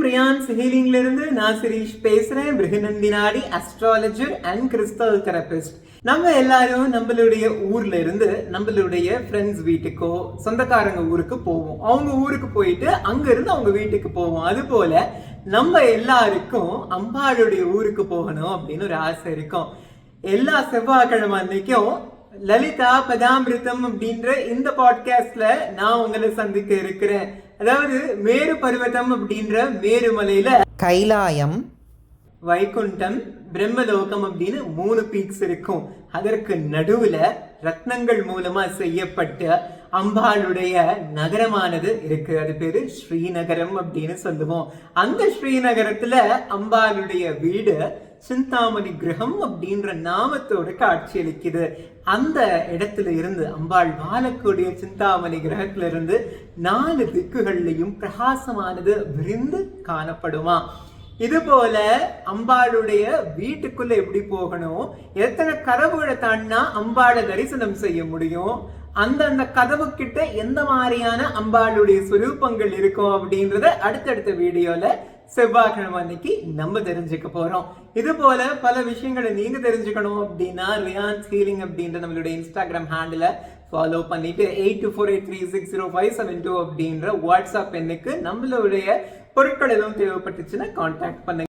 ரியான்ஸ் ஹீலிங்ல இருந்து நான் சிரீஷ் பேசுறேன். பிருகநந்தினாடி அஸ்ட்ராலஜர் அண்ட் கிறிஸ்டல் தெரபிஸ்ட். நம்ம எல்லாரும் நம்மளுடைய ஊர்ல இருந்து நம்மளுடைய ஃப்ரெண்ட்ஸ் வீட்டுக்கோ சொந்தக்காரங்க ஊருக்கு போவோம். அவங்க ஊருக்கு போயிட்டு அங்க இருந்து அவங்க வீட்டுக்கு போவோம். அது போல நம்ம எல்லாருக்கும் அம்பாளுடைய ஊருக்கு போகணும் அப்படின்னு ஒரு ஆசை இருக்கும். எல்லா செவ்வாய்க்கிழமை அன்னைக்கும் லலிதா பதாமிருத்தம் அப்படின்ற இந்த பாட்காஸ்ட்ல நான் உங்களை சந்திக்க இருக்கிறேன். அதாவது மேரு பர்வதம் அப்படின்ற மேருமலையில கைலாயம், வைகுண்டம், பிரம்மலோகம் அப்படின்னு 3 பீக்ஸ் இருக்கும். அதற்கு நடுவுல ரத்னங்கள் மூலமா செய்யப்பட்ட அம்பாளுடைய நகரமானது இருக்கு. அது பேரு ஸ்ரீநகரம் அப்படின்னு சொல்லுவோம். அந்த ஸ்ரீநகரத்துல அம்பாளுடைய வீடு சிந்தாமணி கிரகம் அப்படின்ற நாமத்தோட காட்சியளிக்குது. அந்த இடத்துல இருந்து அம்பாள் வாழக்கூடிய சிந்தாமணி கிரகத்துல இருந்து 4 திக்குகள்லையும் பிரகாசமானது விரிந்து காணப்படுமா. இது போல அம்பாளுடைய வீட்டுக்குள்ள எப்படி போகணும், எத்தனை கதவுகளை தாண்டினா அம்பாளை தரிசனம் செய்ய முடியும், அந்த கதவு கிட்ட எந்த மாதிரியான அம்பாளுடைய சுரூபங்கள் இருக்கும் அப்படின்றத அடுத்தடுத்த வீடியோல செவ்வாய்க்கிழமை அன்னைக்கு நம்ம தெரிஞ்சுக்க போறோம். இது போல பல விஷயங்களை நீங்க தெரிஞ்சுக்கணும் அப்படின்னா ரியான்ஸ் ஹீலிங் அப்படின்ற நம்மளுடைய இன்ஸ்டாகிராம் ஹேண்டில ஃபாலோ பண்ணிட்டு 8248360572 அப்படின்ற வாட்ஸ்அப் எண்ணுக்கு நம்மளுடைய பொருட்கள் எதுவும் தேவைப்பட்டுச்சுன்னா கான்டாக்ட் பண்ணுங்க.